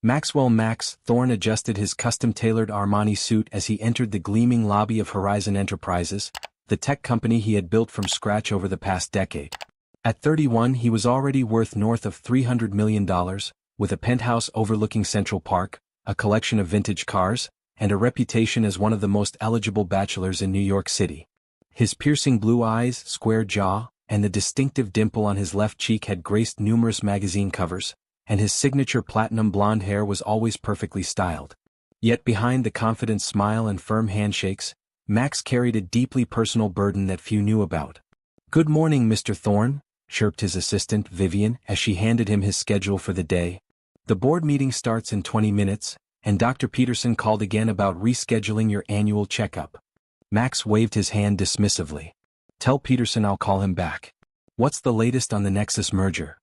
Max Thorne adjusted his custom-tailored Armani suit as he entered the gleaming lobby of Horizon Enterprises, the tech company he had built from scratch over the past decade. At 31 he was already worth north of $300 million, with a penthouse overlooking Central Park, a collection of vintage cars, and a reputation as one of the most eligible bachelors in New York City. His piercing blue eyes, square jaw, and the distinctive dimple on his left cheek had graced numerous magazine covers, and his signature platinum blonde hair was always perfectly styled. Yet behind the confident smile and firm handshakes, Max carried a deeply personal burden that few knew about. "Good morning, Mr. Thorne," chirped his assistant, Vivian, as she handed him his schedule for the day. "The board meeting starts in 20 minutes, and Dr. Peterson called again about rescheduling your annual checkup." Max waved his hand dismissively. "Tell Peterson I'll call him back. What's the latest on the Nexus merger?"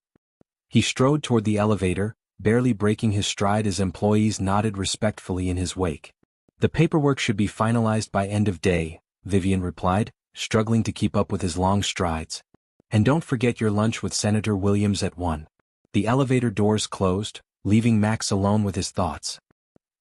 He strode toward the elevator, barely breaking his stride as employees nodded respectfully in his wake. "The paperwork should be finalized by end of day," Vivian replied, struggling to keep up with his long strides. "And don't forget your lunch with Senator Williams at 1. The elevator doors closed, leaving Max alone with his thoughts.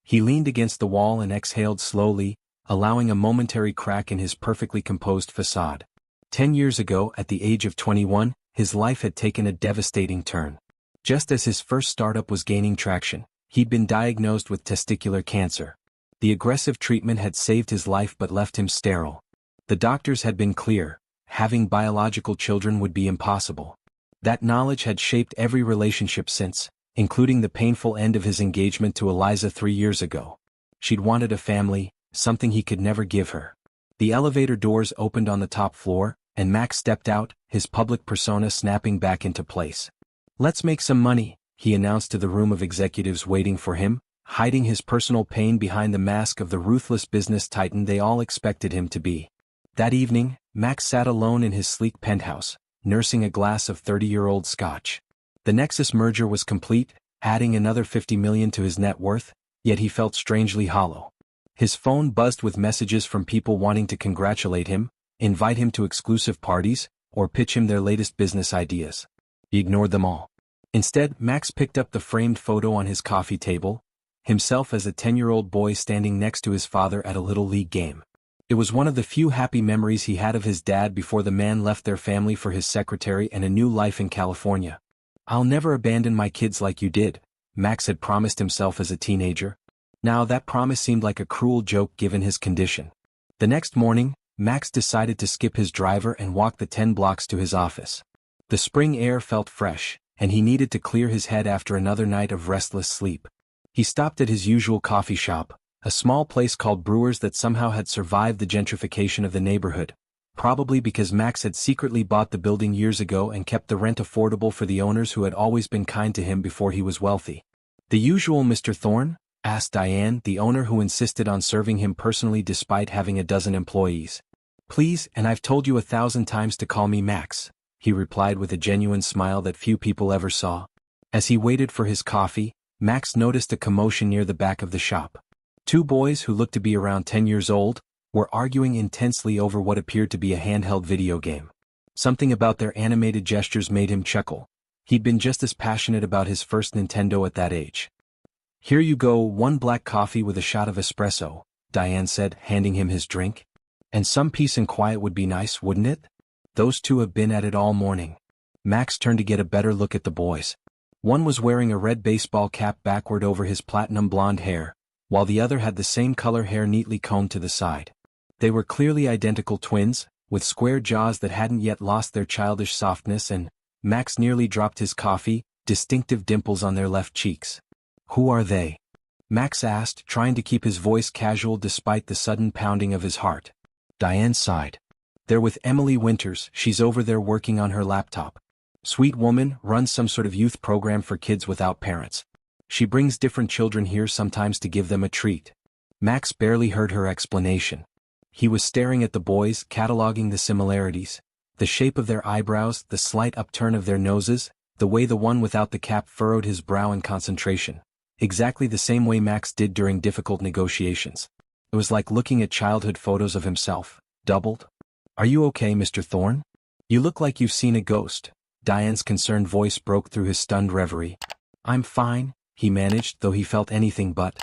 He leaned against the wall and exhaled slowly, allowing a momentary crack in his perfectly composed facade. 10 years ago, at the age of 21, his life had taken a devastating turn. Just as his first startup was gaining traction, he'd been diagnosed with testicular cancer. The aggressive treatment had saved his life but left him sterile. The doctors had been clear: having biological children would be impossible. That knowledge had shaped every relationship since, including the painful end of his engagement to Eliza 3 years ago. She'd wanted a family, something he could never give her. The elevator doors opened on the top floor, and Max stepped out, his public persona snapping back into place. "Let's make some money," he announced to the room of executives waiting for him, hiding his personal pain behind the mask of the ruthless business titan they all expected him to be. That evening, Max sat alone in his sleek penthouse, nursing a glass of 30-year-old scotch. The Nexus merger was complete, adding another $50 million to his net worth, yet he felt strangely hollow. His phone buzzed with messages from people wanting to congratulate him, invite him to exclusive parties, or pitch him their latest business ideas. He ignored them all. Instead, Max picked up the framed photo on his coffee table, himself as a 10-year-old boy standing next to his father at a Little League game. It was one of the few happy memories he had of his dad before the man left their family for his secretary and a new life in California. "I'll never abandon my kids like you did," Max had promised himself as a teenager. Now that promise seemed like a cruel joke given his condition. The next morning, Max decided to skip his driver and walk the 10 blocks to his office. The spring air felt fresh, and he needed to clear his head after another night of restless sleep. He stopped at his usual coffee shop, a small place called Brewers that somehow had survived the gentrification of the neighborhood, probably because Max had secretly bought the building years ago and kept the rent affordable for the owners who had always been kind to him before he was wealthy. "The usual Mr. Thorne?" asked Diane, the owner who insisted on serving him personally despite having a dozen employees. "Please, and I've told you 1,000 times to call me Max," he replied with a genuine smile that few people ever saw. As he waited for his coffee, Max noticed a commotion near the back of the shop. 2 boys who looked to be around 10 years old were arguing intensely over what appeared to be a handheld video game. Something about their animated gestures made him chuckle. He'd been just as passionate about his first Nintendo at that age. "Here you go, 1 black coffee with a shot of espresso," Diane said, handing him his drink. "And some peace and quiet would be nice, wouldn't it? Those 2 have been at it all morning." Max turned to get a better look at the boys. One was wearing a red baseball cap backward over his platinum blonde hair, while the other had the same color hair neatly combed to the side. They were clearly identical twins, with square jaws that hadn't yet lost their childish softness, and Max nearly dropped his coffee, distinctive dimples on their left cheeks. "Who are they?" Max asked, trying to keep his voice casual despite the sudden pounding of his heart. Diane sighed. "They're with Emily Winters, she's over there working on her laptop. Sweet woman, runs some sort of youth program for kids without parents. She brings different children here sometimes to give them a treat." Max barely heard her explanation. He was staring at the boys, cataloging the similarities: the shape of their eyebrows, the slight upturn of their noses, the way the one without the cap furrowed his brow in concentration. Exactly the same way Max did during difficult negotiations. It was like looking at childhood photos of himself, doubled. "Are you okay, Mr. Thorne? You look like you've seen a ghost." Diane's concerned voice broke through his stunned reverie. "I'm fine," he managed, though he felt anything but.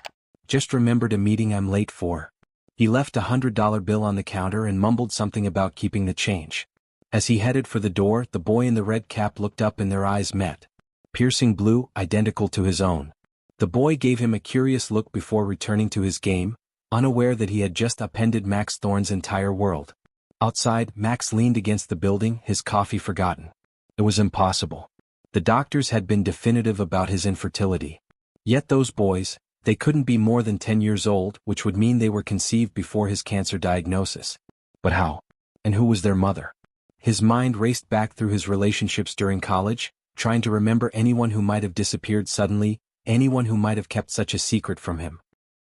Just remembered a meeting I'm late for. He left $100 bill on the counter and mumbled something about keeping the change. As he headed for the door, the boy in the red cap looked up and their eyes met. Piercing blue, identical to his own. The boy gave him a curious look before returning to his game, unaware that he had just upended Max Thorne's entire world. Outside, Max leaned against the building, his coffee forgotten. It was impossible. The doctors had been definitive about his infertility. Yet those boys, they couldn't be more than 10 years old, which would mean they were conceived before his cancer diagnosis. But how? And who was their mother? His mind raced back through his relationships during college, trying to remember anyone who might have disappeared suddenly, anyone who might have kept such a secret from him.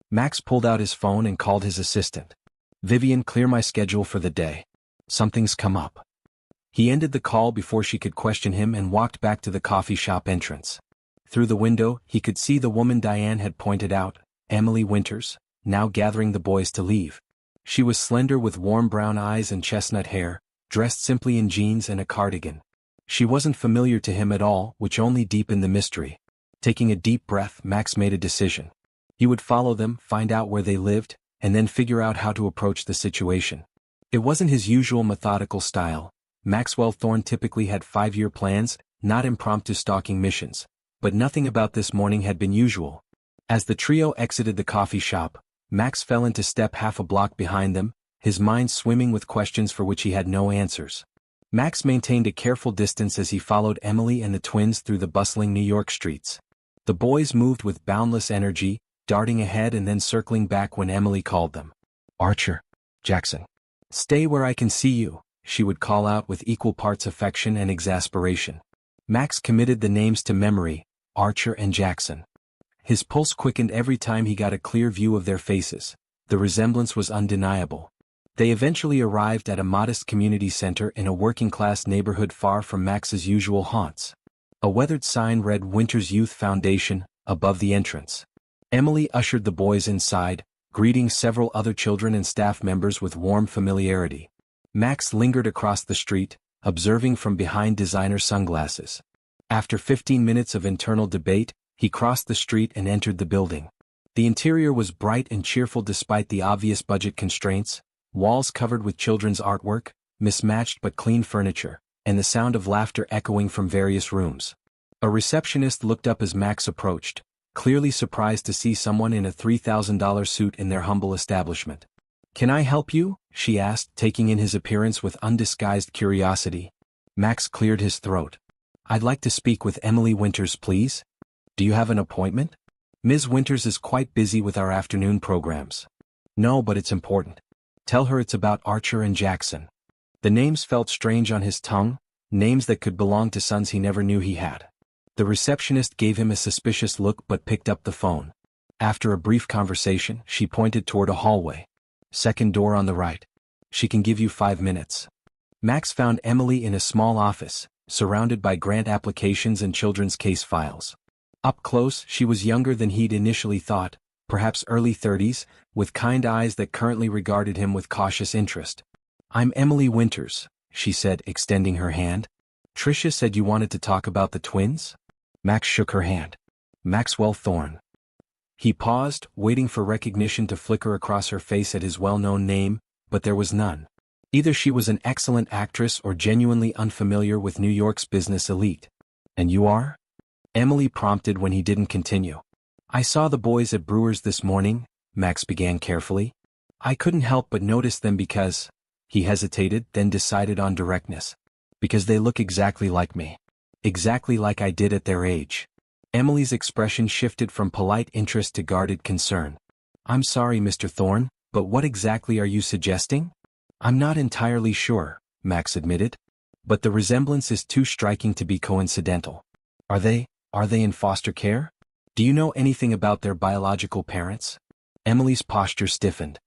Max pulled out his phone and called his assistant. "Vivian, clear my schedule for the day. Something's come up." He ended the call before she could question him and walked back to the coffee shop entrance. Through the window, he could see the woman Diane had pointed out, Emily Winters, now gathering the boys to leave. She was slender with warm brown eyes and chestnut hair, dressed simply in jeans and a cardigan. She wasn't familiar to him at all, which only deepened the mystery. Taking a deep breath, Max made a decision. He would follow them, find out where they lived, and then figure out how to approach the situation. It wasn't his usual methodical style. Maxwell Thorne typically had 5-year plans, not impromptu stalking missions. But nothing about this morning had been usual. As the trio exited the coffee shop, Max fell into step half a block behind them, his mind swimming with questions for which he had no answers. Max maintained a careful distance as he followed Emily and the twins through the bustling New York streets. The boys moved with boundless energy, darting ahead and then circling back when Emily called them. "Archer, Jackson. Stay where I can see you," she would call out with equal parts affection and exasperation. Max committed the names to memory, Archer and Jackson. His pulse quickened every time he got a clear view of their faces. The resemblance was undeniable. They eventually arrived at a modest community center in a working-class neighborhood far from Max's usual haunts. A weathered sign read Winters Youth Foundation above the entrance. Emily ushered the boys inside, greeting several other children and staff members with warm familiarity. Max lingered across the street, observing from behind designer sunglasses. After 15 minutes of internal debate, he crossed the street and entered the building. The interior was bright and cheerful despite the obvious budget constraints, walls covered with children's artwork, mismatched but clean furniture, and the sound of laughter echoing from various rooms. A receptionist looked up as Max approached, clearly surprised to see someone in a $3,000 suit in their humble establishment. "Can I help you?" she asked, taking in his appearance with undisguised curiosity. Max cleared his throat. "I'd like to speak with Emily Winters, please. Do you have an appointment? Ms. Winters is quite busy with our afternoon programs." "No, but it's important. Tell her it's about Archer and Jackson." The names felt strange on his tongue, names that could belong to sons he never knew he had. The receptionist gave him a suspicious look but picked up the phone. After a brief conversation, she pointed toward a hallway. "Second door on the right. She can give you 5 minutes." Max found Emily in a small office, surrounded by grant applications and children's case files. Up close, she was younger than he'd initially thought, perhaps early 30s, with kind eyes that currently regarded him with cautious interest. "I'm Emily Winters," she said, extending her hand. "Tricia said you wanted to talk about the twins?" Max shook her hand. "Maxwell Thorne." He paused, waiting for recognition to flicker across her face at his well-known name, but there was none. Either she was an excellent actress or genuinely unfamiliar with New York's business elite. "And you are?" Emily prompted when he didn't continue. "I saw the boys at Brewer's this morning," Max began carefully. "I couldn't help but notice them because—" He hesitated, then decided on directness. "Because they look exactly like me. Exactly like I did at their age." Emily's expression shifted from polite interest to guarded concern. "I'm sorry, Mr. Thorne, but what exactly are you suggesting?" "I'm not entirely sure," Max admitted. "But the resemblance is too striking to be coincidental. Are they in foster care? Do you know anything about their biological parents?" Emily's posture stiffened.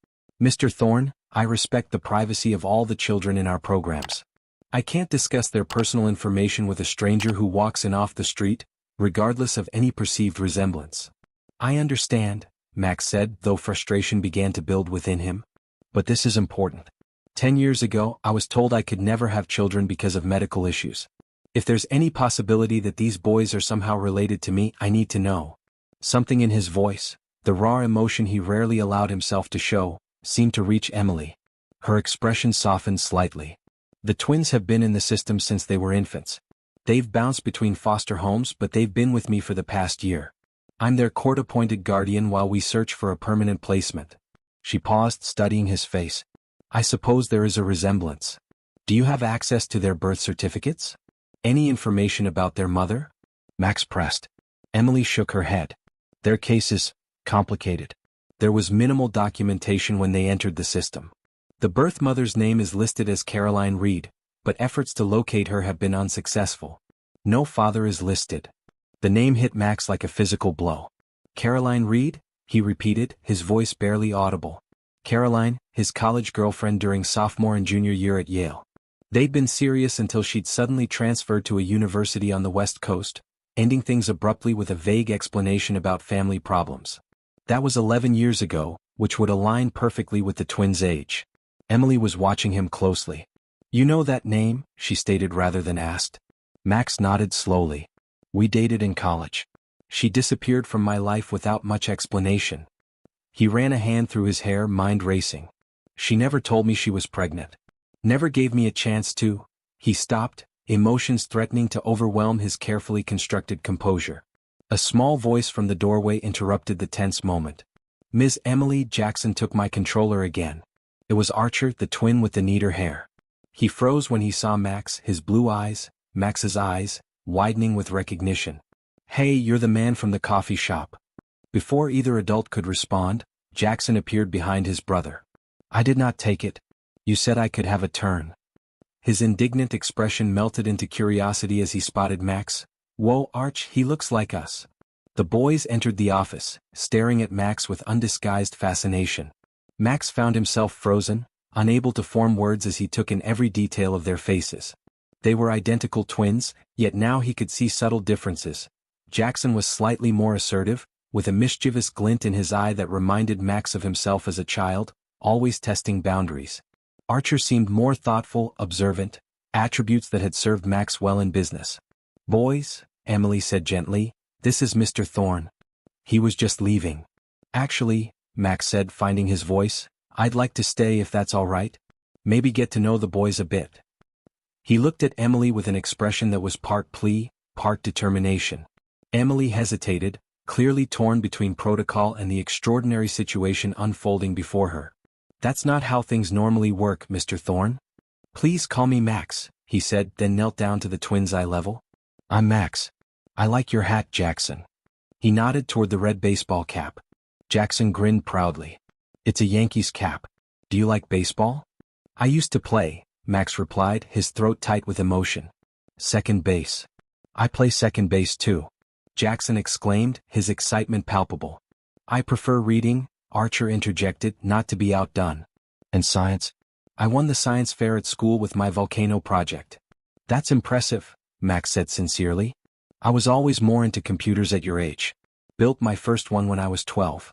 "Mr. Thorne, I respect the privacy of all the children in our programs. I can't discuss their personal information with a stranger who walks in off the street, regardless of any perceived resemblance." "I understand," Max said, though frustration began to build within him. "But this is important. 10 years ago, I was told I could never have children because of medical issues. If there's any possibility that these boys are somehow related to me, I need to know." Something in his voice, the raw emotion he rarely allowed himself to show, seemed to reach Emily. Her expression softened slightly. The twins have been in the system since they were infants. They've bounced between foster homes, but they've been with me for the past year. I'm their court-appointed guardian while we search for a permanent placement. She paused, studying his face. I suppose there is a resemblance. Do you have access to their birth certificates? Any information about their mother? Max pressed. Emily shook her head. Their case is complicated. There was minimal documentation when they entered the system. The birth mother's name is listed as Caroline Reed, but efforts to locate her have been unsuccessful. No father is listed. The name hit Max like a physical blow. Caroline Reed? He repeated, his voice barely audible. Caroline, his college girlfriend during sophomore and junior year at Yale. They'd been serious until she'd suddenly transferred to a university on the West Coast, ending things abruptly with a vague explanation about family problems. That was 11 years ago, which would align perfectly with the twins' age. Emily was watching him closely. You know that name? She stated rather than asked. Max nodded slowly. We dated in college. She disappeared from my life without much explanation. He ran a hand through his hair, mind racing. She never told me she was pregnant. Never gave me a chance to. He stopped, emotions threatening to overwhelm his carefully constructed composure. A small voice from the doorway interrupted the tense moment. Ms. Emily, Jackson took my controller again. It was Archer, the twin with the neater hair. He froze when he saw Max, his blue eyes, Max's eyes, widening with recognition. Hey, you're the man from the coffee shop. Before either adult could respond, Jackson appeared behind his brother. I did not take it. You said I could have a turn. His indignant expression melted into curiosity as he spotted Max. Whoa, Arch, he looks like us. The boys entered the office, staring at Max with undisguised fascination. Max found himself frozen, unable to form words as he took in every detail of their faces. They were identical twins, yet now he could see subtle differences. Jackson was slightly more assertive, with a mischievous glint in his eye that reminded Max of himself as a child, always testing boundaries. Archer seemed more thoughtful, observant, attributes that had served Max well in business. Boys, Emily said gently, this is Mr. Thorne. He was just leaving. Actually, Max said, finding his voice, I'd like to stay if that's all right. Maybe get to know the boys a bit. He looked at Emily with an expression that was part plea, part determination. Emily hesitated, clearly torn between protocol and the extraordinary situation unfolding before her. That's not how things normally work, Mr. Thorne. Please call me Max, he said, then knelt down to the twins' eye level. I'm Max. I like your hat, Jackson. He nodded toward the red baseball cap. Jackson grinned proudly. It's a Yankees cap. Do you like baseball? I used to play, Max replied, his throat tight with emotion. Second base. I play second base too. Jackson exclaimed, his excitement palpable. I prefer reading, Archer interjected, not to be outdone. And science? I won the science fair at school with my volcano project. That's impressive, Max said sincerely. I was always more into computers at your age. Built my first one when I was 12.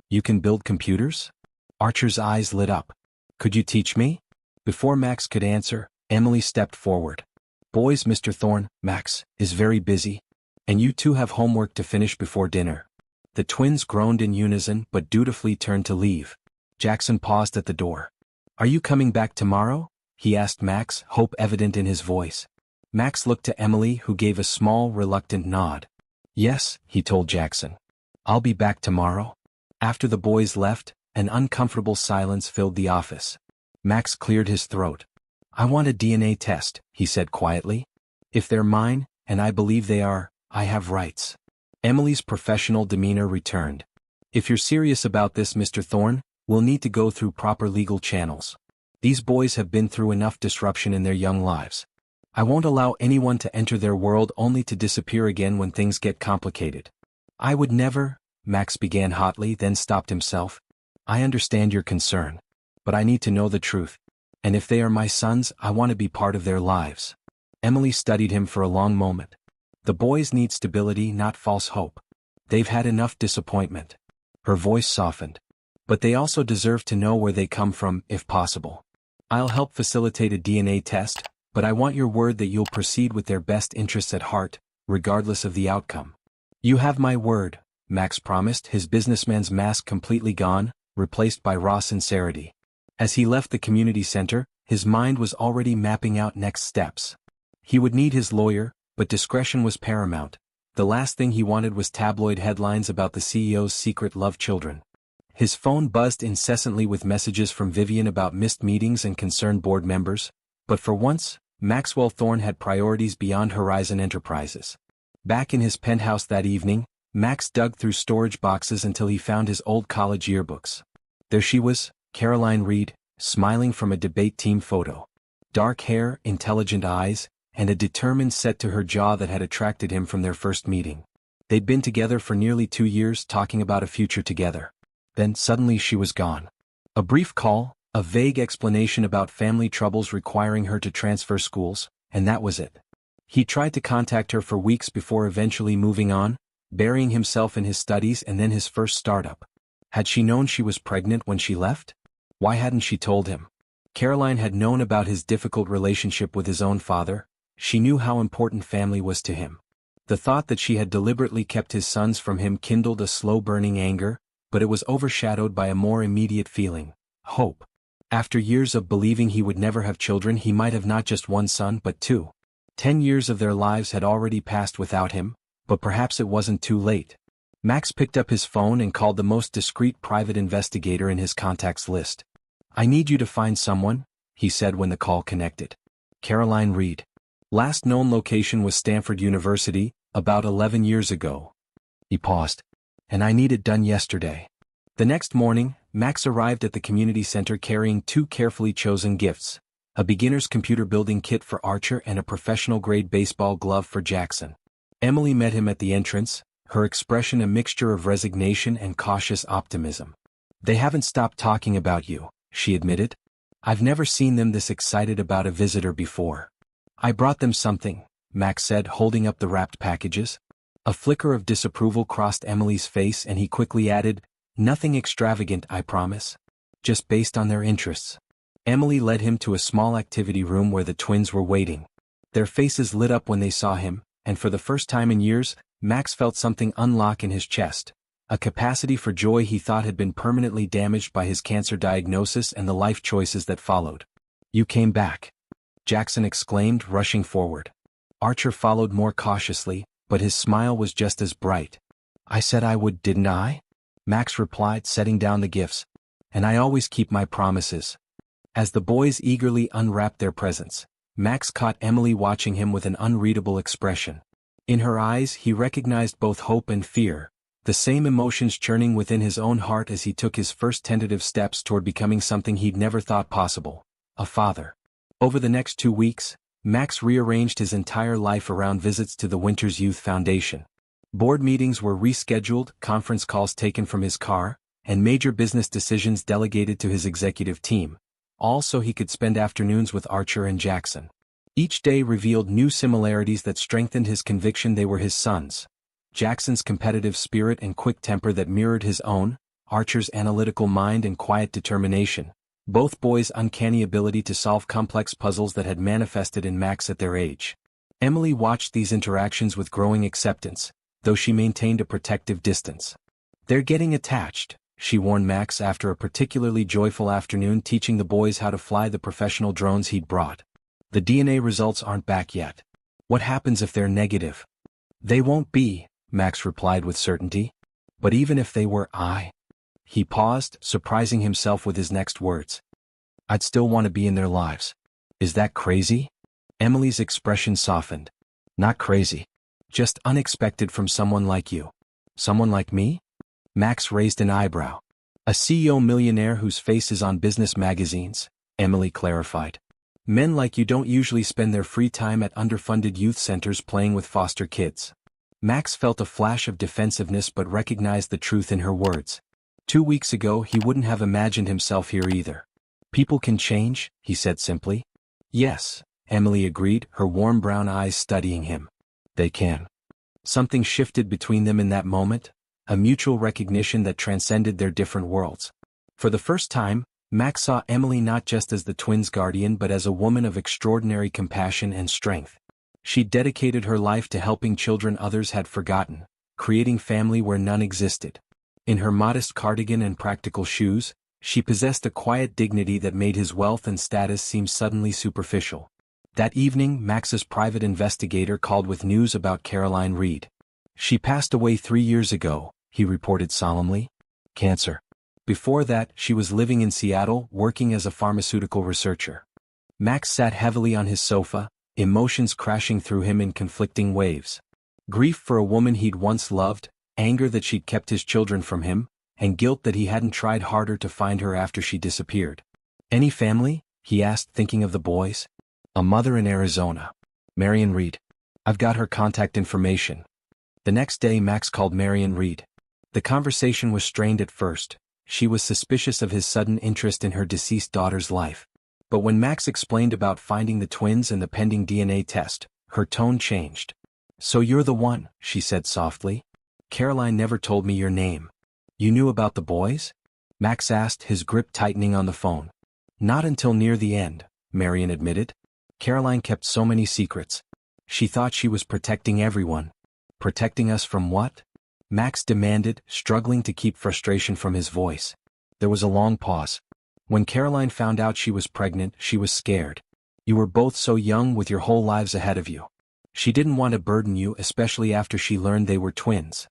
You can build computers? Archer's eyes lit up. Could you teach me? Before Max could answer, Emily stepped forward. Boys, Mr. Thorne, Max, is very busy. And you two have homework to finish before dinner. The twins groaned in unison but dutifully turned to leave. Jackson paused at the door. Are you coming back tomorrow? He asked Max, hope evident in his voice. Max looked to Emily, who gave a small, reluctant nod. Yes, he told Jackson. I'll be back tomorrow. After the boys left, an uncomfortable silence filled the office. Max cleared his throat. I want a DNA test, he said quietly. If they're mine, and I believe they are, I have rights. Emily's professional demeanor returned. If you're serious about this, Mr. Thorne, we'll need to go through proper legal channels. These boys have been through enough disruption in their young lives. I won't allow anyone to enter their world only to disappear again when things get complicated. I would never, Max began hotly, then stopped himself. I understand your concern. But I need to know the truth. And if they are my sons, I want to be part of their lives. Emily studied him for a long moment. The boys need stability, not false hope. They've had enough disappointment. Her voice softened. But they also deserve to know where they come from, if possible. I'll help facilitate a DNA test, but I want your word that you'll proceed with their best interests at heart, regardless of the outcome. You have my word, Max promised, his businessman's mask completely gone, replaced by raw sincerity. As he left the community center, his mind was already mapping out next steps. He would need his lawyer, but discretion was paramount. The last thing he wanted was tabloid headlines about the CEO's secret love children. His phone buzzed incessantly with messages from Vivian about missed meetings and concerned board members, but for once, Maxwell Thorne had priorities beyond Horizon Enterprises. Back in his penthouse that evening, Max dug through storage boxes until he found his old college yearbooks. There she was, Caroline Reed, smiling from a debate team photo. Dark hair, intelligent eyes, and a determined set to her jaw that had attracted him from their first meeting. They'd been together for nearly 2 years, talking about a future together. Then suddenly she was gone. A brief call, a vague explanation about family troubles requiring her to transfer schools, and that was it. He tried to contact her for weeks before eventually moving on, burying himself in his studies and then his first startup. Had she known she was pregnant when she left? Why hadn't she told him? Caroline had known about his difficult relationship with his own father. She knew how important family was to him. The thought that she had deliberately kept his sons from him kindled a slow-burning anger, but it was overshadowed by a more immediate feeling: hope. After years of believing he would never have children, he might have not just one son but 2. 10 years of their lives had already passed without him, but perhaps it wasn't too late. Max picked up his phone and called the most discreet private investigator in his contacts list. "I need you to find someone," he said when the call connected. "Caroline Reed. Last known location was Stanford University, about 11 years ago." He paused. "And I need it done yesterday." The next morning, Max arrived at the community center carrying 2 carefully chosen gifts: a beginner's computer building kit for Archer and a professional-grade baseball glove for Jackson. Emily met him at the entrance, her expression a mixture of resignation and cautious optimism. "They haven't stopped talking about you," she admitted. "I've never seen them this excited about a visitor before." "I brought them something," Max said, holding up the wrapped packages. A flicker of disapproval crossed Emily's face and he quickly added, "Nothing extravagant, I promise. Just based on their interests." Emily led him to a small activity room where the twins were waiting. Their faces lit up when they saw him, and for the first time in years, Max felt something unlock in his chest, a capacity for joy he thought had been permanently damaged by his cancer diagnosis and the life choices that followed. "You came back," Jackson exclaimed, rushing forward. Archer followed more cautiously, but his smile was just as bright. "I said I would, didn't I?" Max replied, setting down the gifts. "And I always keep my promises." As the boys eagerly unwrapped their presents, Max caught Emily watching him with an unreadable expression. In her eyes he recognized both hope and fear, the same emotions churning within his own heart as he took his first tentative steps toward becoming something he'd never thought possible: a father. Over the next 2 weeks, Max rearranged his entire life around visits to the Winters Youth Foundation. Board meetings were rescheduled, conference calls taken from his car, and major business decisions delegated to his executive team, all so he could spend afternoons with Archer and Jackson. Each day revealed new similarities that strengthened his conviction they were his sons: Jackson's competitive spirit and quick temper that mirrored his own, Archer's analytical mind and quiet determination, both boys' uncanny ability to solve complex puzzles that had manifested in Max at their age. Emily watched these interactions with growing acceptance, though she maintained a protective distance. "They're getting attached," she warned Max after a particularly joyful afternoon teaching the boys how to fly the professional drones he'd brought. "The DNA results aren't back yet. What happens if they're negative?" "They won't be," Max replied with certainty. "But even if they were, He paused, surprising himself with his next words. "I'd still want to be in their lives." "Is that crazy?" Emily's expression softened. "Not crazy. Just unexpected from someone like you." "Someone like me?" Max raised an eyebrow. "A CEO millionaire whose face is on business magazines," Emily clarified. "Men like you don't usually spend their free time at underfunded youth centers playing with foster kids." Max felt a flash of defensiveness but recognized the truth in her words. 2 weeks ago he wouldn't have imagined himself here either. "People can change," he said simply. "Yes," Emily agreed, her warm brown eyes studying him. "They can." Something shifted between them in that moment, a mutual recognition that transcended their different worlds. For the first time, Max saw Emily not just as the twins' guardian but as a woman of extraordinary compassion and strength. She'd dedicated her life to helping children others had forgotten, creating family where none existed. In her modest cardigan and practical shoes, she possessed a quiet dignity that made his wealth and status seem suddenly superficial. That evening, Max's private investigator called with news about Caroline Reed. She passed away 3 years ago, he reported solemnly. Cancer. Before that, she was living in Seattle, working as a pharmaceutical researcher. Max sat heavily on his sofa, emotions crashing through him in conflicting waves. Grief for a woman he'd once loved, anger that she'd kept his children from him, and guilt that he hadn't tried harder to find her after she disappeared. Any family? He asked, thinking of the boys. A mother in Arizona. Marion Reed. I've got her contact information. The next day Max called Marion Reed. The conversation was strained at first. She was suspicious of his sudden interest in her deceased daughter's life. But when Max explained about finding the twins and the pending DNA test, her tone changed. So you're the one, she said softly. Caroline never told me your name. You knew about the boys? Max asked, his grip tightening on the phone. Not until near the end, Marion admitted. Caroline kept so many secrets. She thought she was protecting everyone. Protecting us from what? Max demanded, struggling to keep frustration from his voice. There was a long pause. When Caroline found out she was pregnant, she was scared. You were both so young with your whole lives ahead of you. She didn't want to burden you, especially after she learned they were twins.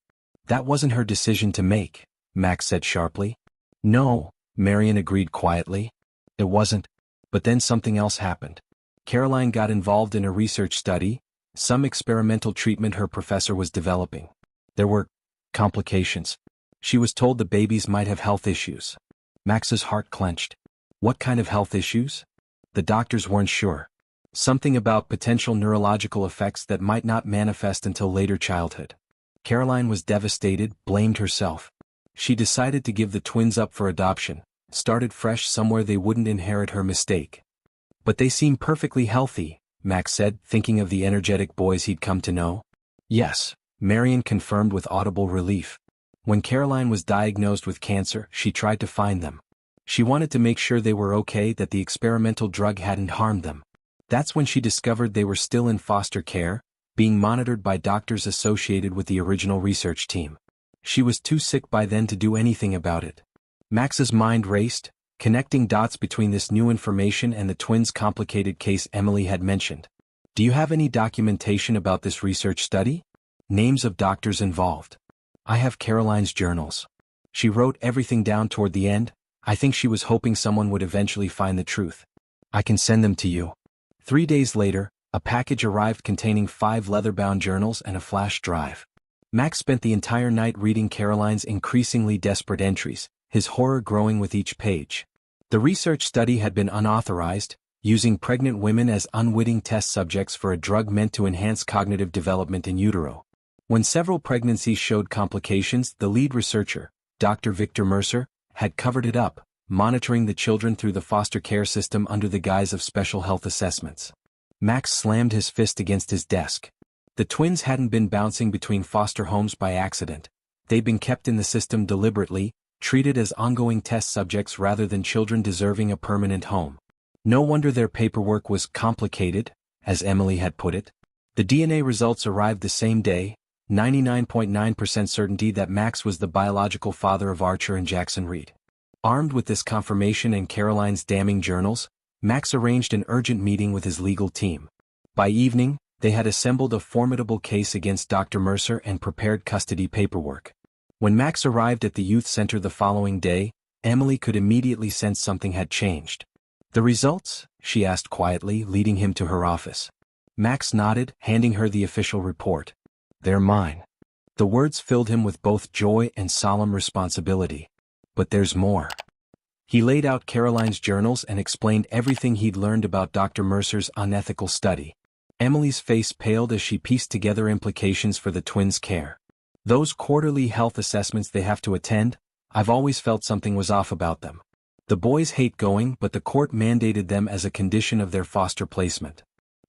That wasn't her decision to make, Max said sharply. No, Marion agreed quietly. It wasn't. But then something else happened. Caroline got involved in a research study, some experimental treatment her professor was developing. There were complications. She was told the babies might have health issues. Max's heart clenched. What kind of health issues? The doctors weren't sure. Something about potential neurological effects that might not manifest until later childhood. Caroline was devastated, blamed herself. She decided to give the twins up for adoption, started fresh somewhere they wouldn't inherit her mistake. But they seem perfectly healthy, Max said, thinking of the energetic boys he'd come to know. Yes, Marion confirmed with audible relief. When Caroline was diagnosed with cancer, she tried to find them. She wanted to make sure they were okay, that the experimental drug hadn't harmed them. That's when she discovered they were still in foster care, being monitored by doctors associated with the original research team. She was too sick by then to do anything about it. Max's mind raced, connecting dots between this new information and the twins' complicated case Emily had mentioned. Do you have any documentation about this research study? Names of doctors involved. I have Caroline's journals. She wrote everything down toward the end. I think she was hoping someone would eventually find the truth. I can send them to you. 3 days later, a package arrived containing 5 leather-bound journals and a flash drive. Max spent the entire night reading Caroline's increasingly desperate entries, his horror growing with each page. The research study had been unauthorized, using pregnant women as unwitting test subjects for a drug meant to enhance cognitive development in utero. When several pregnancies showed complications, the lead researcher, Dr. Victor Mercer, had covered it up, monitoring the children through the foster care system under the guise of special health assessments. Max slammed his fist against his desk. The twins hadn't been bouncing between foster homes by accident. They'd been kept in the system deliberately, treated as ongoing test subjects rather than children deserving a permanent home. No wonder their paperwork was complicated, as Emily had put it. The DNA results arrived the same day, 99.9% certainty that Max was the biological father of Archer and Jackson Reed. Armed with this confirmation and Caroline's damning journals, Max arranged an urgent meeting with his legal team. By evening, they had assembled a formidable case against Dr. Mercer and prepared custody paperwork. When Max arrived at the youth center the following day, Emily could immediately sense something had changed. The results? She asked quietly, leading him to her office. Max nodded, handing her the official report. They're mine. The words filled him with both joy and solemn responsibility. But there's more. He laid out Caroline's journals and explained everything he'd learned about Dr. Mercer's unethical study. Emily's face paled as she pieced together implications for the twins' care. Those quarterly health assessments they have to attend, I've always felt something was off about them. The boys hate going, but the court mandated them as a condition of their foster placement.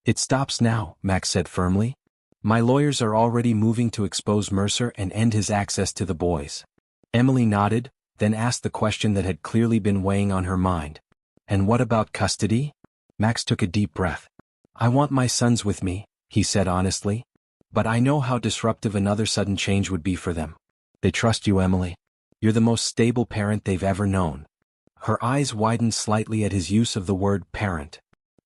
It stops now, Max said firmly. My lawyers are already moving to expose Mercer and end his access to the boys. Emily nodded, then asked the question that had clearly been weighing on her mind. And what about custody? Max took a deep breath. I want my sons with me, he said honestly. But I know how disruptive another sudden change would be for them. They trust you, Emily. You're the most stable parent they've ever known. Her eyes widened slightly at his use of the word parent.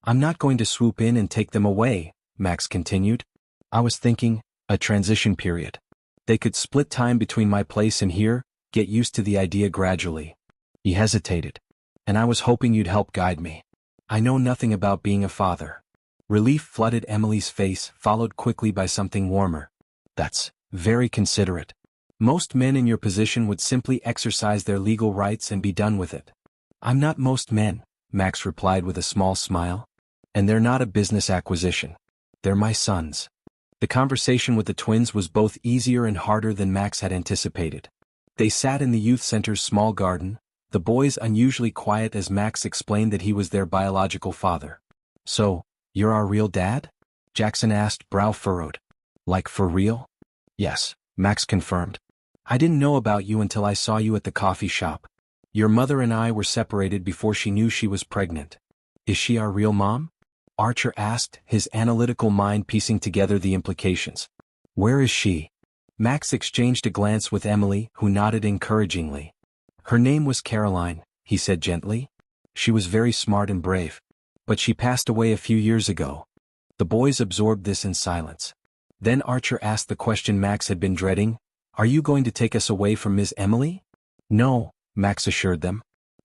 I'm not going to swoop in and take them away, Max continued. I was thinking, a transition period. They could split time between my place and here, get used to the idea gradually. He hesitated. And I was hoping you'd help guide me. I know nothing about being a father. Relief flooded Emily's face, followed quickly by something warmer. That's very considerate. Most men in your position would simply exercise their legal rights and be done with it. I'm not most men, Max replied with a small smile. And they're not a business acquisition. They're my sons. The conversation with the twins was both easier and harder than Max had anticipated. They sat in the youth center's small garden, the boys unusually quiet as Max explained that he was their biological father. So, you're our real dad? Jackson asked, brow furrowed. Like for real? Yes, Max confirmed. I didn't know about you until I saw you at the coffee shop. Your mother and I were separated before she knew she was pregnant. Is she our real mom? Archer asked, his analytical mind piecing together the implications. Where is she? Max exchanged a glance with Emily, who nodded encouragingly. Her name was Caroline, he said gently. She was very smart and brave. But she passed away a few years ago. The boys absorbed this in silence. Then Archer asked the question Max had been dreading. Are you going to take us away from Miss Emily? No, Max assured them.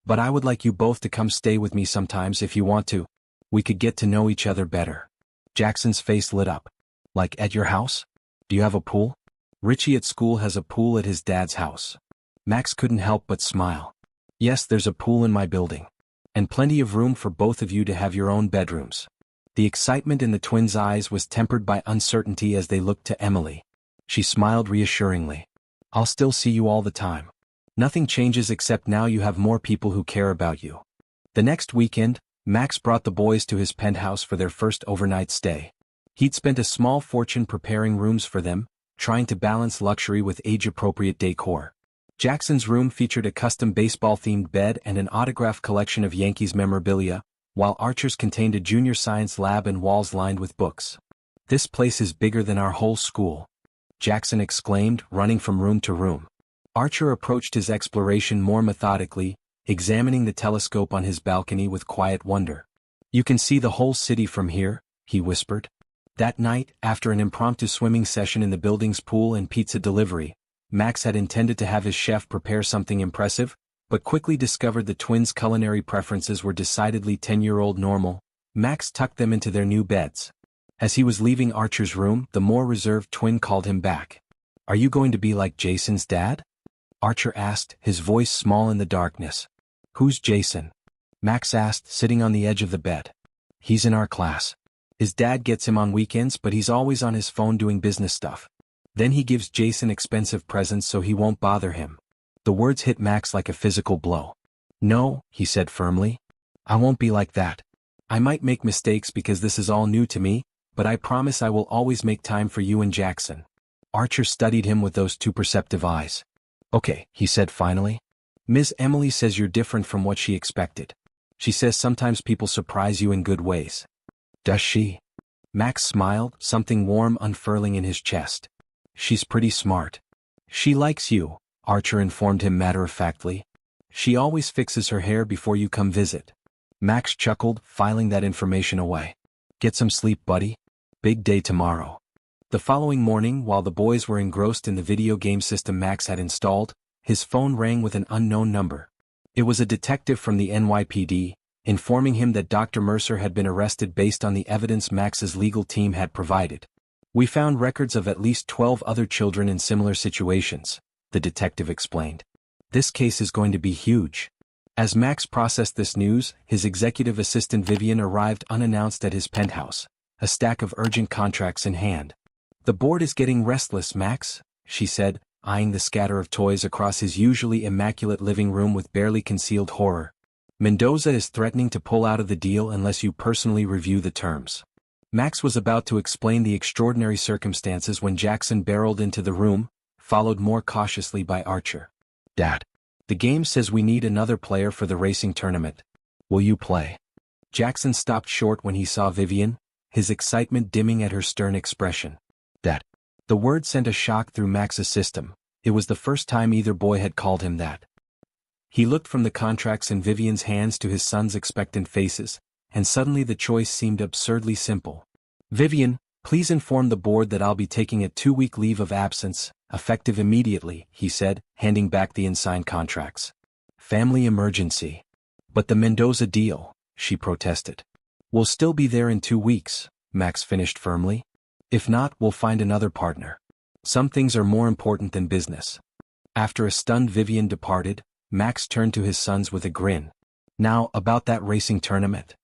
But I would like you both to come stay with me sometimes if you want to. We could get to know each other better. Jackson's face lit up. Like at your house? Do you have a pool? Richie at school has a pool at his dad's house. Max couldn't help but smile. Yes, there's a pool in my building. And plenty of room for both of you to have your own bedrooms. The excitement in the twins' eyes was tempered by uncertainty as they looked to Emily. She smiled reassuringly. I'll still see you all the time. Nothing changes except now you have more people who care about you. The next weekend, Max brought the boys to his penthouse for their first overnight stay. He'd spent a small fortune preparing rooms for them, trying to balance luxury with age-appropriate decor. Jackson's room featured a custom baseball-themed bed and an autograph collection of Yankees memorabilia, while Archer's contained a junior science lab and walls lined with books. This place is bigger than our whole school, Jackson exclaimed, running from room to room. Archer approached his exploration more methodically, examining the telescope on his balcony with quiet wonder. You can see the whole city from here, he whispered. That night, after an impromptu swimming session in the building's pool and pizza delivery, Max had intended to have his chef prepare something impressive, but quickly discovered the twins' culinary preferences were decidedly 10-year-old normal. Max tucked them into their new beds. As he was leaving Archer's room, the more reserved twin called him back. Are you going to be like Jason's dad? Archer asked, his voice small in the darkness. Who's Jason? Max asked, sitting on the edge of the bed. He's in our class. His dad gets him on weekends, but he's always on his phone doing business stuff. Then he gives Jason expensive presents so he won't bother him. The words hit Max like a physical blow. No, he said firmly. I won't be like that. I might make mistakes because this is all new to me, but I promise I will always make time for you and Jackson. Archer studied him with those two perceptive eyes. Okay, he said finally. Ms. Emily says you're different from what she expected. She says sometimes people surprise you in good ways. Does she? Max smiled, something warm unfurling in his chest. She's pretty smart. She likes you, Archer informed him matter-of-factly. She always fixes her hair before you come visit. Max chuckled, filing that information away. Get some sleep, buddy. Big day tomorrow. The following morning, while the boys were engrossed in the video game system Max had installed, his phone rang with an unknown number. It was a detective from the NYPD, informing him that Dr. Mercer had been arrested based on the evidence Max's legal team had provided. We found records of at least 12 other children in similar situations, the detective explained. This case is going to be huge. As Max processed this news, his executive assistant Vivian arrived unannounced at his penthouse, a stack of urgent contracts in hand. The board is getting restless, Max, she said, eyeing the scatter of toys across his usually immaculate living room with barely concealed horror. Mendoza is threatening to pull out of the deal unless you personally review the terms. Max was about to explain the extraordinary circumstances when Jackson barreled into the room, followed more cautiously by Archer. Dad. The game says we need another player for the racing tournament. Will you play? Jackson stopped short when he saw Vivian, his excitement dimming at her stern expression. Dad. The word sent a shock through Max's system. It was the first time either boy had called him that. He looked from the contracts in Vivian's hands to his son's expectant faces, and suddenly the choice seemed absurdly simple. Vivian, please inform the board that I'll be taking a 2-week leave of absence, effective immediately, he said, handing back the unsigned contracts. Family emergency. But the Mendoza deal, she protested. We'll still be there in 2 weeks, Max finished firmly. If not, we'll find another partner. Some things are more important than business. After a stunned Vivian departed, Max turned to his sons with a grin. Now, about that racing tournament.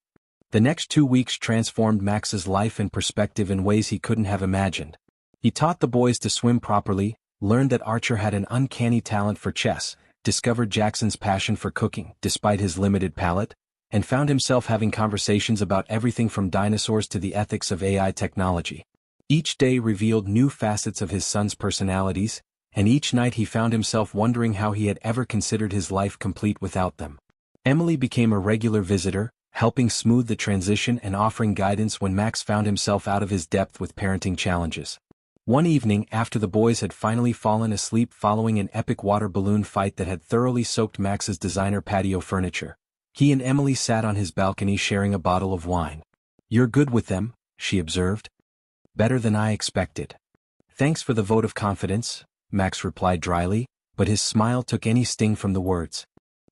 The next 2 weeks transformed Max's life and perspective in ways he couldn't have imagined. He taught the boys to swim properly, learned that Archer had an uncanny talent for chess, discovered Jackson's passion for cooking, despite his limited palate, and found himself having conversations about everything from dinosaurs to the ethics of AI technology. Each day revealed new facets of his sons' personalities, and each night he found himself wondering how he had ever considered his life complete without them. Emily became a regular visitor, helping smooth the transition and offering guidance when Max found himself out of his depth with parenting challenges. One evening, after the boys had finally fallen asleep following an epic water balloon fight that had thoroughly soaked Max's designer patio furniture, he and Emily sat on his balcony sharing a bottle of wine. "You're good with them," she observed. "Better than I expected." "Thanks for the vote of confidence," Max replied dryly, but his smile took any sting from the words.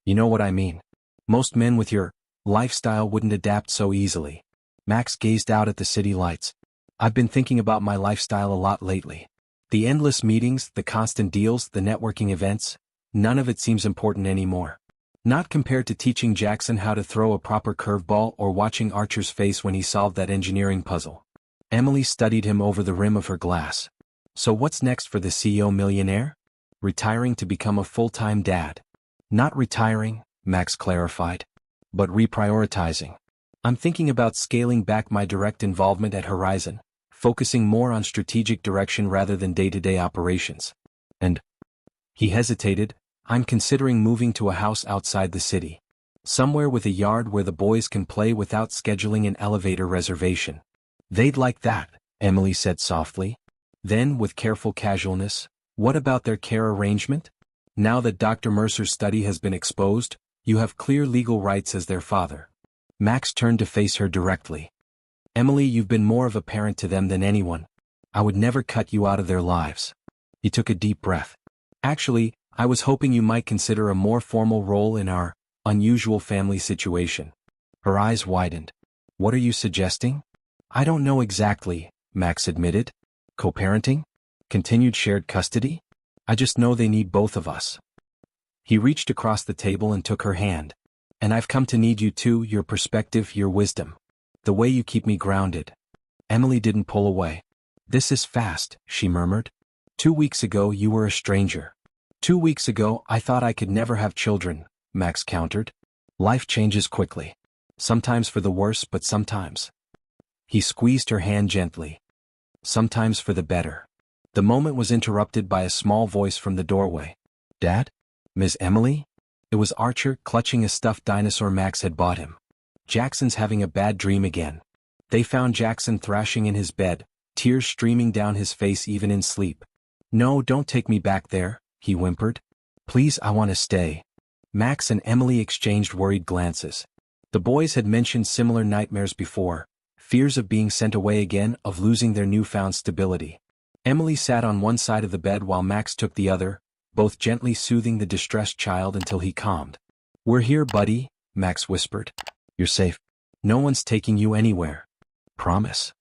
"You know what I mean. Most men with your lifestyle wouldn't adapt so easily." Max gazed out at the city lights. "I've been thinking about my lifestyle a lot lately. The endless meetings, the constant deals, the networking events, none of it seems important anymore. Not compared to teaching Jackson how to throw a proper curveball or watching Archer's face when he solved that engineering puzzle." Emily studied him over the rim of her glass. "So what's next for the CEO millionaire?" "Retiring to become a full-time dad." "Not retiring," Max clarified, "but reprioritizing. I'm thinking about scaling back my direct involvement at Horizon, focusing more on strategic direction rather than day-to-day operations. And," he hesitated, "I'm considering moving to a house outside the city. Somewhere with a yard where the boys can play without scheduling an elevator reservation." "They'd like that," Emily said softly. Then, with careful casualness, "What about their care arrangement? Now that Dr. Mercer's study has been exposed, you have clear legal rights as their father." Max turned to face her directly. "Emily, you've been more of a parent to them than anyone. I would never cut you out of their lives." He took a deep breath. "Actually, I was hoping you might consider a more formal role in our unusual family situation." Her eyes widened. "What are you suggesting?" "I don't know exactly," Max admitted. "Co-parenting? Continued shared custody? I just know they need both of us." He reached across the table and took her hand. "And I've come to need you too, your perspective, your wisdom. The way you keep me grounded." Emily didn't pull away. "This is fast," she murmured. 2 weeks ago you were a stranger." 2 weeks ago I thought I could never have children," Max countered. "Life changes quickly. Sometimes for the worse, but sometimes." He squeezed her hand gently. "Sometimes for the better." The moment was interrupted by a small voice from the doorway. "Dad? Miss Emily?" It was Archer, clutching a stuffed dinosaur Max had bought him. "Jackson's having a bad dream again." They found Jackson thrashing in his bed, tears streaming down his face even in sleep. "No, don't take me back there," he whimpered. "Please, I want to stay." Max and Emily exchanged worried glances. The boys had mentioned similar nightmares before, fears of being sent away again, of losing their newfound stability. Emily sat on one side of the bed while Max took the other, both gently soothing the distressed child until he calmed. "We're here, buddy," Max whispered. "You're safe. No one's taking you anywhere. Promise?"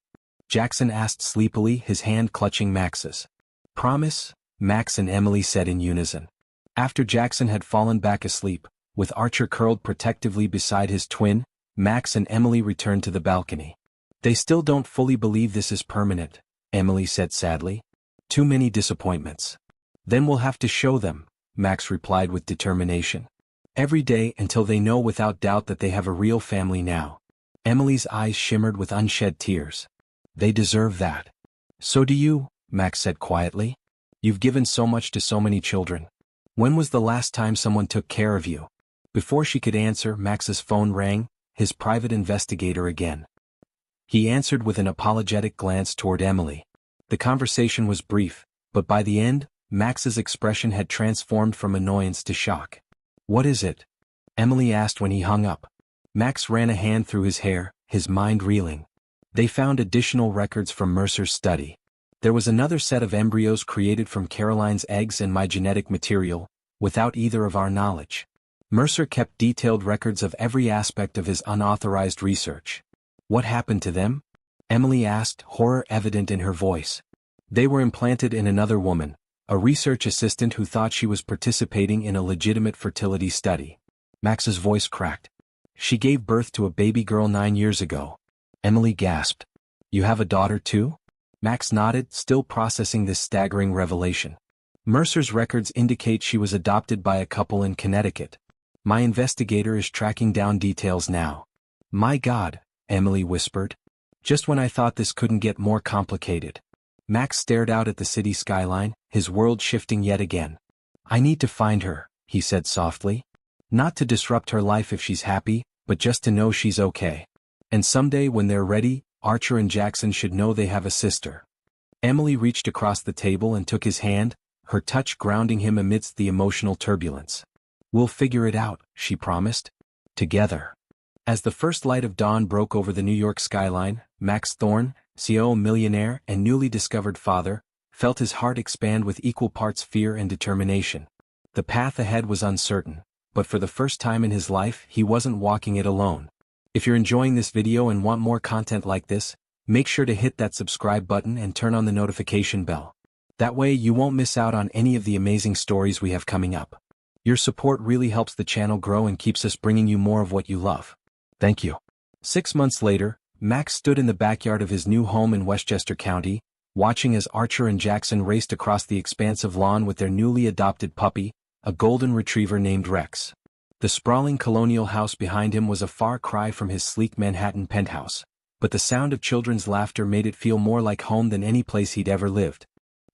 Jackson asked sleepily, his hand clutching Max's. "Promise," Max and Emily said in unison. After Jackson had fallen back asleep, with Archer curled protectively beside his twin, Max and Emily returned to the balcony. "They still don't fully believe this is permanent," Emily said sadly. "Too many disappointments." "Then we'll have to show them," Max replied with determination. "Every day until they know without doubt that they have a real family now." Emily's eyes shimmered with unshed tears. "They deserve that." "So do you," Max said quietly. "You've given so much to so many children. When was the last time someone took care of you?" Before she could answer, Max's phone rang, his private investigator again. He answered with an apologetic glance toward Emily. The conversation was brief, but by the end, Max's expression had transformed from annoyance to shock. "What is it?" Emily asked when he hung up. Max ran a hand through his hair, his mind reeling. They found additional records from Mercer's study. There was another set of embryos created from Caroline's eggs and my genetic material, without either of our knowledge. Mercer kept detailed records of every aspect of his unauthorized research. "What happened to them?" Emily asked, horror evident in her voice. "They were implanted in another woman, a research assistant who thought she was participating in a legitimate fertility study." Max's voice cracked. "She gave birth to a baby girl 9 years ago." Emily gasped. "You have a daughter too?" Max nodded, still processing this staggering revelation. "Mercer's records indicate she was adopted by a couple in Connecticut. My investigator is tracking down details now." "My God," Emily whispered. "Just when I thought this couldn't get more complicated." Max stared out at the city skyline, his world shifting yet again. "I need to find her," he said softly. "Not to disrupt her life if she's happy, but just to know she's okay. And someday when they're ready, Archer and Jackson should know they have a sister." Emily reached across the table and took his hand, her touch grounding him amidst the emotional turbulence. "We'll figure it out," she promised. "Together." As the first light of dawn broke over the New York skyline, Max Thorne, CEO Millionaire and newly discovered father, felt his heart expand with equal parts fear and determination. The path ahead was uncertain, but for the first time in his life he wasn't walking it alone. If you're enjoying this video and want more content like this, make sure to hit that subscribe button and turn on the notification bell. That way you won't miss out on any of the amazing stories we have coming up. Your support really helps the channel grow and keeps us bringing you more of what you love. Thank you. 6 months later, Max stood in the backyard of his new home in Westchester County, watching as Archer and Jackson raced across the expansive lawn with their newly adopted puppy, a golden retriever named Rex. The sprawling colonial house behind him was a far cry from his sleek Manhattan penthouse, but the sound of children's laughter made it feel more like home than any place he'd ever lived.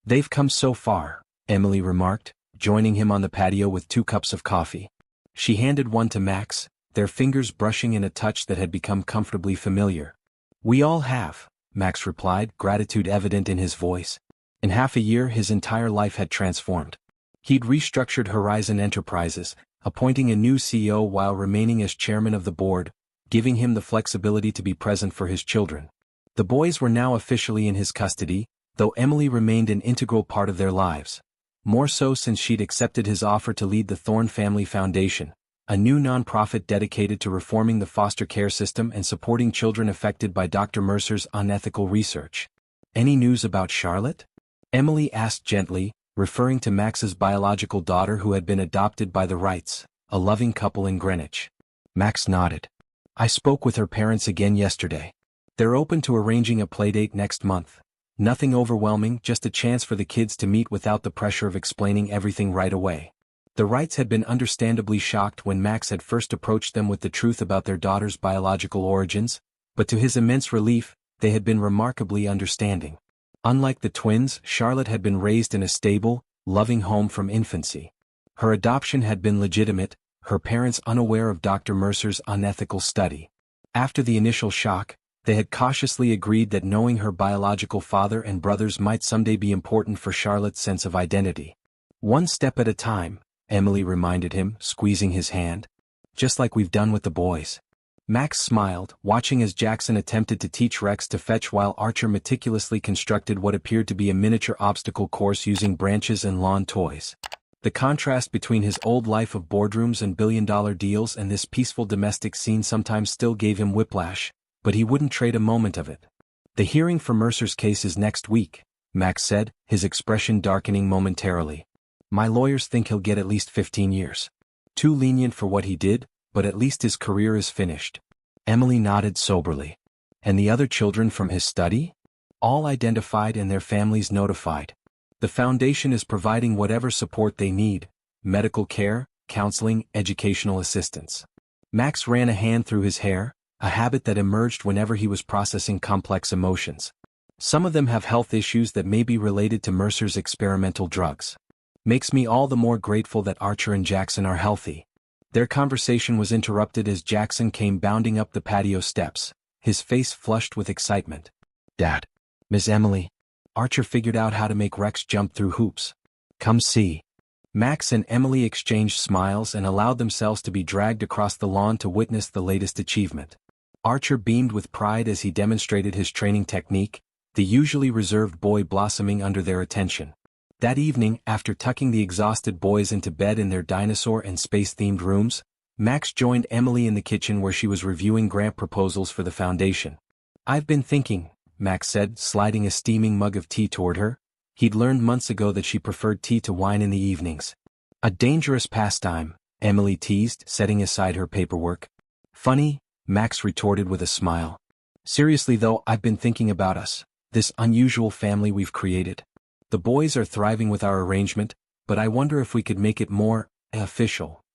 "They've come so far," Emily remarked, joining him on the patio with 2 cups of coffee. She handed one to Max, their fingers brushing in a touch that had become comfortably familiar. "We all have," Max replied, gratitude evident in his voice. In half a year his entire life had transformed. He'd restructured Horizon Enterprises, appointing a new CEO while remaining as chairman of the board, giving him the flexibility to be present for his children. The boys were now officially in his custody, though Emily remained an integral part of their lives. More so since she'd accepted his offer to lead the Thorne Family Foundation, a new nonprofit dedicated to reforming the foster care system and supporting children affected by Dr. Mercer's unethical research. "Any news about Charlotte?" Emily asked gently, referring to Max's biological daughter who had been adopted by the Wrights, a loving couple in Greenwich. Max nodded. "I spoke with her parents again yesterday. They're open to arranging a playdate next month. Nothing overwhelming, just a chance for the kids to meet without the pressure of explaining everything right away." The Wrights had been understandably shocked when Max had first approached them with the truth about their daughter's biological origins, but to his immense relief, they had been remarkably understanding. Unlike the twins, Charlotte had been raised in a stable, loving home from infancy. Her adoption had been legitimate, her parents unaware of Dr. Mercer's unethical study. After the initial shock, they had cautiously agreed that knowing her biological father and brothers might someday be important for Charlotte's sense of identity. "One step at a time," Emily reminded him, squeezing his hand. "Just like we've done with the boys." Max smiled, watching as Jackson attempted to teach Rex to fetch while Archer meticulously constructed what appeared to be a miniature obstacle course using branches and lawn toys. The contrast between his old life of boardrooms and billion-dollar deals and this peaceful domestic scene sometimes still gave him whiplash, but he wouldn't trade a moment of it. "The hearing for Mercer's case is next week," Max said, his expression darkening momentarily. "My lawyers think he'll get at least 15 years. Too lenient for what he did, but at least his career is finished." Emily nodded soberly. "And the other children from his study?" "All identified and their families notified. The foundation is providing whatever support they need: medical care, counseling, educational assistance." Max ran a hand through his hair, a habit that emerged whenever he was processing complex emotions. "Some of them have health issues that may be related to Mercer's experimental drugs. Makes me all the more grateful that Archer and Jackson are healthy." Their conversation was interrupted as Jackson came bounding up the patio steps, his face flushed with excitement. "Dad. Miss Emily. Archer figured out how to make Rex jump through hoops. Come see. Max and Emily exchanged smiles and allowed themselves to be dragged across the lawn to witness the latest achievement. Archer beamed with pride as he demonstrated his training technique, the usually reserved boy blossoming under their attention. That evening, after tucking the exhausted boys into bed in their dinosaur and space-themed rooms, Max joined Emily in the kitchen where she was reviewing grant proposals for the foundation. "I've been thinking," Max said, sliding a steaming mug of tea toward her. He'd learned months ago that she preferred tea to wine in the evenings. "A dangerous pastime," Emily teased, setting aside her paperwork. "Funny," Max retorted with a smile. "Seriously though, I've been thinking about us, this unusual family we've created. The boys are thriving with our arrangement, but I wonder if we could make it more official."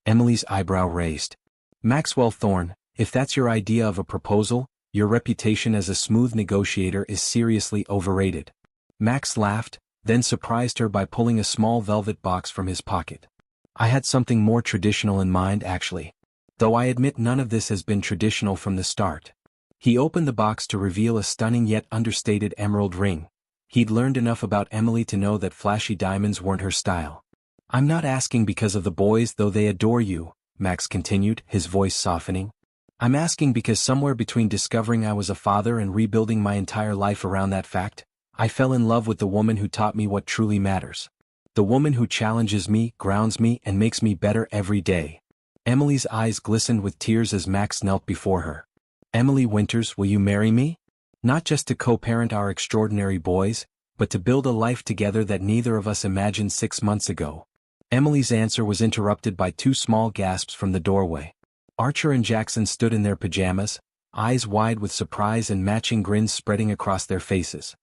Emily's eyebrow raised. "Maxwell Thorne, if that's your idea of a proposal, your reputation as a smooth negotiator is seriously overrated." Max laughed, then surprised her by pulling a small velvet box from his pocket. "I had something more traditional in mind actually. Though I admit none of this has been traditional from the start." He opened the box to reveal a stunning yet understated emerald ring. He'd learned enough about Emily to know that flashy diamonds weren't her style. "I'm not asking because of the boys, though they adore you," Max continued, his voice softening. "I'm asking because somewhere between discovering I was a father and rebuilding my entire life around that fact, I fell in love with the woman who taught me what truly matters. The woman who challenges me, grounds me, and makes me better every day." Emily's eyes glistened with tears as Max knelt before her. "Emily Winters, will you marry me? Not just to co-parent our extraordinary boys, but to build a life together that neither of us imagined 6 months ago." Emily's answer was interrupted by 2 small gasps from the doorway. Archer and Jackson stood in their pajamas, eyes wide with surprise and matching grins spreading across their faces.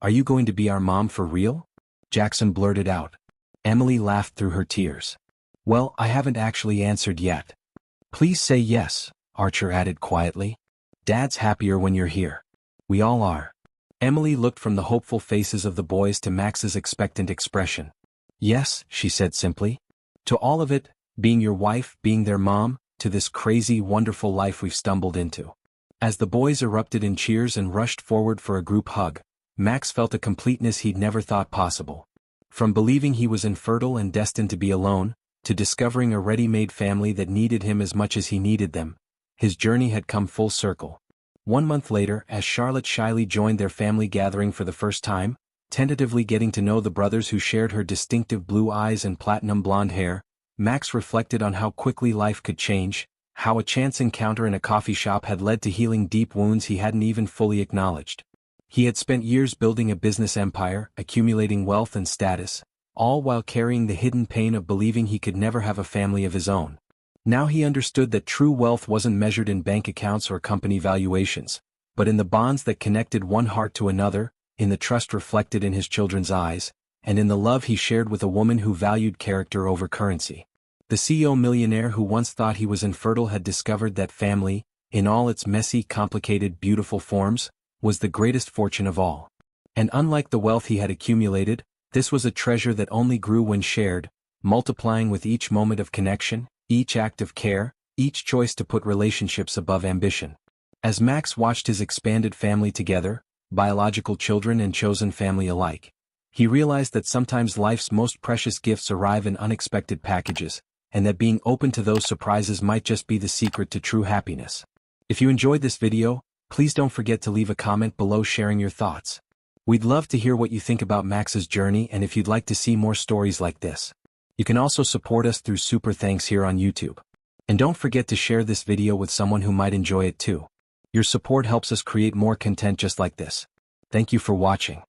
"Are you going to be our mom for real?" Jackson blurted out. Emily laughed through her tears. "Well, I haven't actually answered yet." "Please say yes," Archer added quietly. "Dad's happier when you're here. We all are." Emily looked from the hopeful faces of the boys to Max's expectant expression. "Yes," she said simply. "To all of it, being your wife, being their mom, to this crazy, wonderful life we've stumbled into." As the boys erupted in cheers and rushed forward for a group hug, Max felt a completeness he'd never thought possible. From believing he was infertile and destined to be alone, to discovering a ready-made family that needed him as much as he needed them, his journey had come full circle. 1 month later, as Charlotte shyly joined their family gathering for the first time, tentatively getting to know the brothers who shared her distinctive blue eyes and platinum blonde hair, Max reflected on how quickly life could change, how a chance encounter in a coffee shop had led to healing deep wounds he hadn't even fully acknowledged. He had spent years building a business empire, accumulating wealth and status, all while carrying the hidden pain of believing he could never have a family of his own. Now he understood that true wealth wasn't measured in bank accounts or company valuations, but in the bonds that connected one heart to another, in the trust reflected in his children's eyes, and in the love he shared with a woman who valued character over currency. The CEO millionaire who once thought he was infertile had discovered that family, in all its messy, complicated, beautiful forms, was the greatest fortune of all. And unlike the wealth he had accumulated, this was a treasure that only grew when shared, multiplying with each moment of connection, each act of care, each choice to put relationships above ambition. As Max watched his expanded family together, biological children and chosen family alike, he realized that sometimes life's most precious gifts arrive in unexpected packages, and that being open to those surprises might just be the secret to true happiness. If you enjoyed this video, please don't forget to leave a comment below sharing your thoughts. We'd love to hear what you think about Max's journey and if you'd like to see more stories like this. You can also support us through Super Thanks here on YouTube. And don't forget to share this video with someone who might enjoy it too. Your support helps us create more content just like this. Thank you for watching.